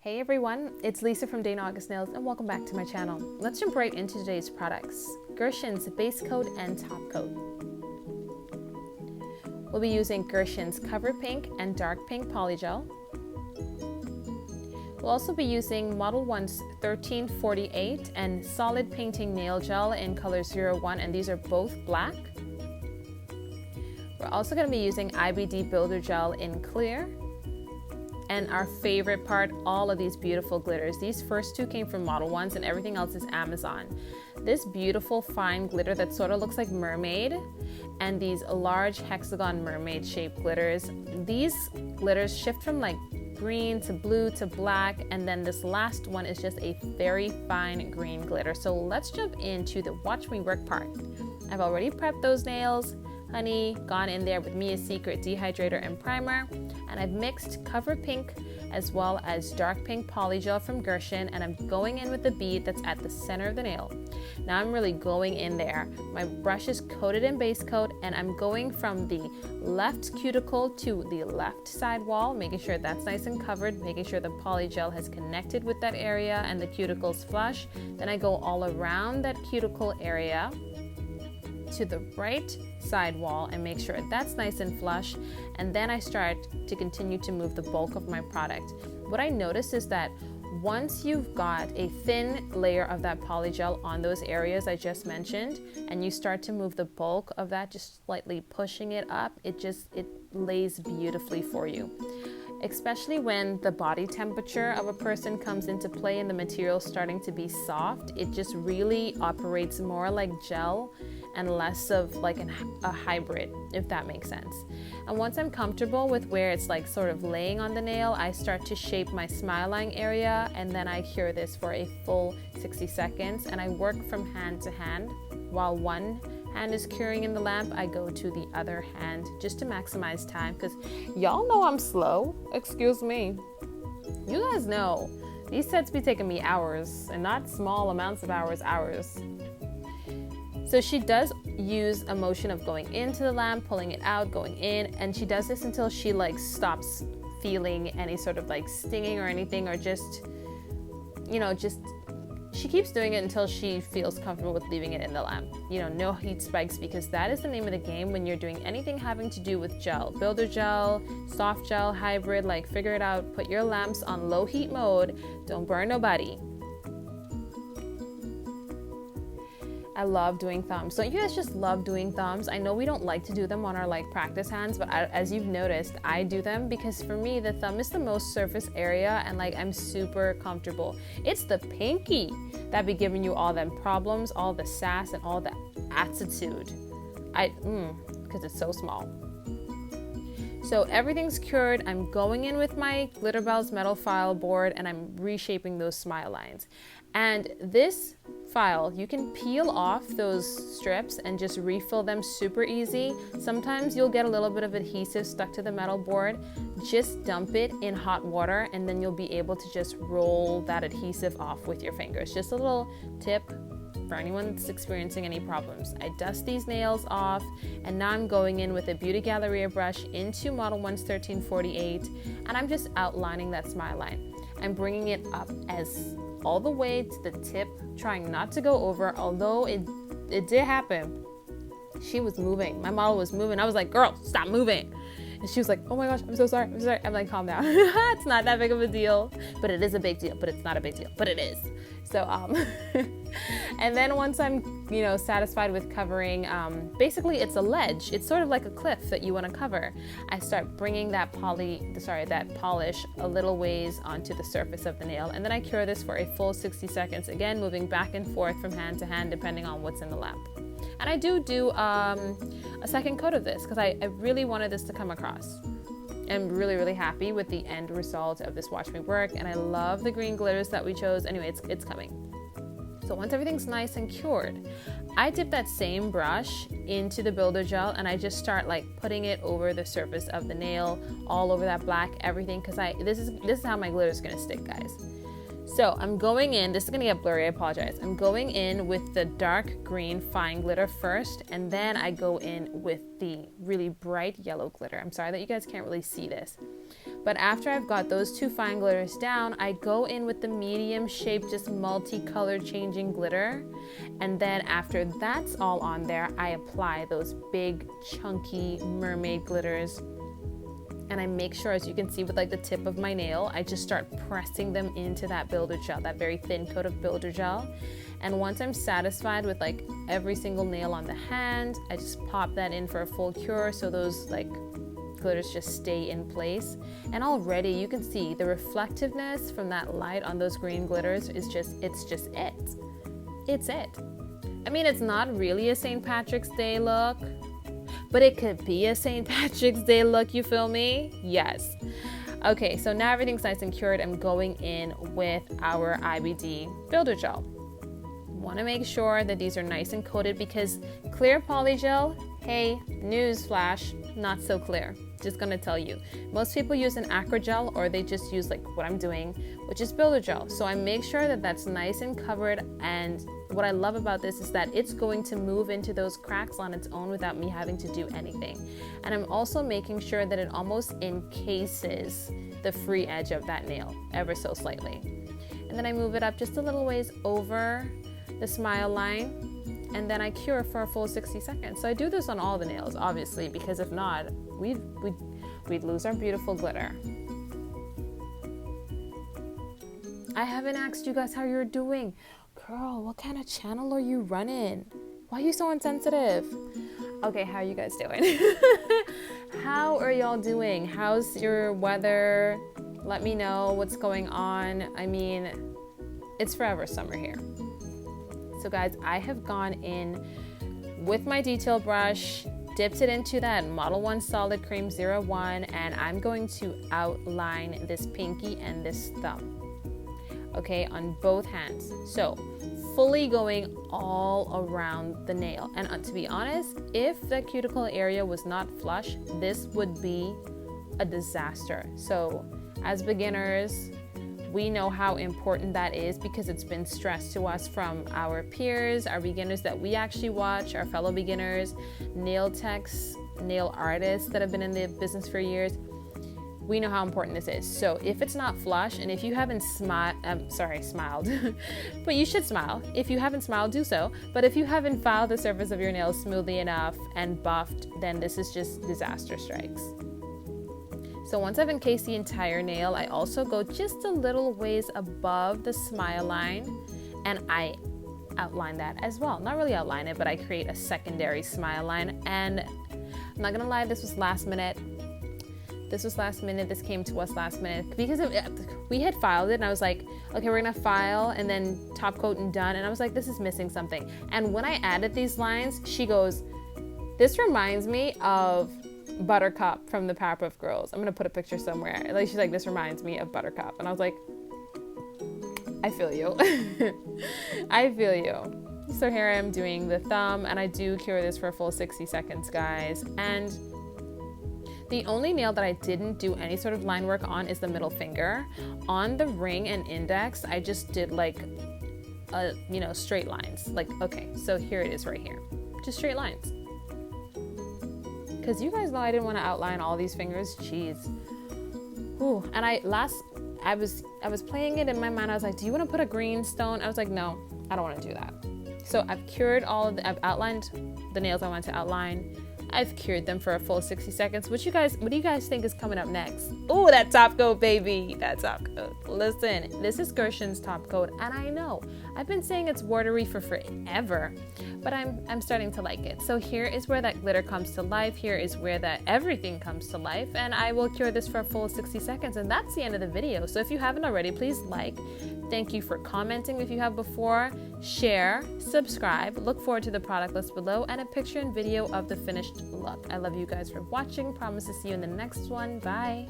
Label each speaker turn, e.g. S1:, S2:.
S1: Hey everyone, it's Lisa from Dana August Nails and welcome back to my channel. Let's jump right into today's products. Gerson's base coat and top coat. We'll be using Gerson's Cover Pink and Dark Pink Polygel. We'll also be using Model 1's 1348 and Solid Painting Nail Gel in color 01, and these are both black. We're also going to be using IBD Builder Gel in clear. And our favorite part, all of these beautiful glitters. These first two came from Model 1s and everything else is Amazon. This beautiful fine glitter that sort of looks like mermaid, and these large hexagon mermaid shaped glitters. These glitters shift from like green to blue to black, and then this last one is just a very fine green glitter. So let's jump into the watch me work part. I've already prepped those nails, honey, gone in there with Mia's Secret Dehydrator and Primer, and I've mixed Cover Pink as well as Dark Pink Polygel from Gerson, and I'm going in with the bead that's at the center of the nail. Now I'm really going in there. My brush is coated in base coat, and I'm going from the left cuticle to the left side wall, making sure that's nice and covered, making sure the polygel has connected with that area and the cuticle's flush. Then I go all around that cuticle area to the right side wall and make sure that's nice and flush, and then I start to continue to move the bulk of my product. What I noticed is that once you've got a thin layer of that polygel on those areas I just mentioned, and you start to move the bulk of that, just slightly pushing it up, it lays beautifully for you. Especially when the body temperature of a person comes into play and the material starting to be soft, it just really operates more like gel and less of like a hybrid, if that makes sense. And once I'm comfortable with where it's like sort of laying on the nail, I start to shape my smile line area, and then I cure this for a full 60 seconds, and I work from hand to hand. While one hand is curing in the lamp, I go to the other hand just to maximize time, because y'all know I'm slow. Excuse me. You guys know these sets be taking me hours, and not small amounts of hours. So she does use a motion of going into the lamp, pulling it out, going in, and she does this until she like stops feeling any sort of like stinging or anything, or just, she keeps doing it until she feels comfortable with leaving it in the lamp. No heat spikes, because that is the name of the game when you're doing anything having to do with gel. Builder gel, soft gel, hybrid, like figure it out. Put your lamps on low heat mode. Don't burn nobody. I love doing thumbs. Don't you guys just love doing thumbs? I know we don't like to do them on our like practice hands, but as you've noticed, I do them because for me, the thumb is the most surface area, and like I'm super comfortable. It's the pinky that be giving you all them problems, all the sass and all the attitude. Because it's so small. So everything's cured. I'm going in with my Glitterbels metal file board, and I'm reshaping those smile lines. And this file, you can peel off those strips and just refill them super easy. Sometimes you'll get a little bit of adhesive stuck to the metal board. Just dump it in hot water, and then you'll be able to just roll that adhesive off with your fingers. Just a little tip for anyone that's experiencing any problems. I dust these nails off, and now I'm going in with a Beauty Galleria brush into Model 1's 1348, and I'm just outlining that smile line. I'm bringing it up as all the way to the tip, trying not to go over, although it did happen. She was moving. My model was moving. I was like, girl, stop moving. And she was like, oh my gosh, I'm so sorry. I'm like, calm down. It's not that big of a deal, but it is a big deal, but it's not a big deal, but it is. So, and then once I'm, satisfied with covering, basically it's a ledge. It's sort of like a cliff that you want to cover. I start bringing that polish a little ways onto the surface of the nail, and then I cure this for a full 60 seconds, again, moving back and forth from hand to hand, depending on what's in the lamp. And I do a second coat of this because I really wanted this to come across. I'm really, really happy with the end result of this watch me work, and I love the green glitters that we chose. Anyway, it's coming. So once everything's nice and cured, I dip that same brush into the builder gel, and I just start like putting it over the surface of the nail, all over that black, everything, because this is how my glitter is gonna stick, guys. So I'm going in, this is gonna get blurry, I apologize. I'm going in with the dark green fine glitter first, and then I go in with the really bright yellow glitter. I'm sorry that you guys can't really see this. But after I've got those two fine glitters down, I go in with the medium shaped, just multicolored changing glitter. And then after that's all on there, I apply those big chunky mermaid glitters. And I make sure, as you can see with like the tip of my nail, I just start pressing them into that builder gel, that very thin coat of builder gel. And once I'm satisfied with like every single nail on the hand, I just pop that in for a full cure so those like glitters just stay in place. And already you can see the reflectiveness from that light on those green glitters is just, it's it. I mean, it's not really a St. Patrick's Day look, but it could be a St. Patrick's Day look, you feel me? Yes. Okay, so now everything's nice and cured. I'm going in with our IBD builder gel. Want to make sure that these are nice and coated because clear polygel, hey, newsflash, not so clear. Just gonna tell you. Most people use an acrogel or they just use like what I'm doing, which is builder gel. So I make sure that that's nice and covered, and what I love about this is that it's going to move into those cracks on its own without me having to do anything. And I'm also making sure that it almost encases the free edge of that nail ever so slightly. And then I move it up just a little ways over the smile line, and then I cure for a full 60 seconds. So I do this on all the nails, obviously, because if not, we'd lose our beautiful glitter. I haven't asked you guys how you're doing. Girl, what kind of channel are you running? Why are you so insensitive? Okay, how are you guys doing? How are y'all doing? How's your weather? Let me know what's going on. I mean, it's forever summer here. So guys, I have gone in with my detail brush, dipped it into that Model 1 Solid Cream 01, and I'm going to outline this pinky and this thumb, okay, on both hands. So fully going all around the nail. And to be honest, if the cuticle area was not flush, this would be a disaster. So as beginners, we know how important that is because it's been stressed to us from our peers, our beginners that we actually watch, our fellow beginners, nail techs, nail artists that have been in the business for years. We know how important this is. So if it's not flush, and if you haven't smiled, but you should smile. If you haven't smiled, do so. But if you haven't filed the surface of your nails smoothly enough and buffed, then this is just disaster strikes. So once I've encased the entire nail, I also go just a little ways above the smile line and I outline that as well. Not really outline it, but I create a secondary smile line. And I'm not gonna lie, this was last minute. This came to us last minute because we had filed it and I was like, okay, we're gonna file and then top coat and done. And I was like, this is missing something. And when I added these lines, she goes, this reminds me of Buttercup from the Powerpuff Girls. I'm gonna put a picture somewhere. Like, she's like, this reminds me of Buttercup. And I was like, I feel you. I feel you. So here I am doing the thumb, and I do cure this for a full 60 seconds, guys. And the only nail that I didn't do any sort of line work on is the middle finger. On the ring and index, I just did like, straight lines. Like, okay, so here it is right here. Just straight lines. Because you guys know I didn't want to outline all these fingers. Jeez. Ooh, and I was playing it in my mind. I was like, do you want to put a green stone? I was like, no, I don't want to do that. So I've cured I've outlined the nails I want to outline. I've cured them for a full 60 seconds. What do you guys think is coming up next? Oh, that top coat, baby. That top coat. Listen, this is Gershon's top coat, and I know I've been saying it's watery for forever, but I'm starting to like it. So here is where that glitter comes to life. Here is where that everything comes to life, and I will cure this for a full 60 seconds, and that's the end of the video. So if you haven't already, please like. Thank you for commenting if you have before. Share, subscribe, look forward to the product list below, and a picture and video of the finished look. I love you guys for watching. Promise to see you in the next one. Bye.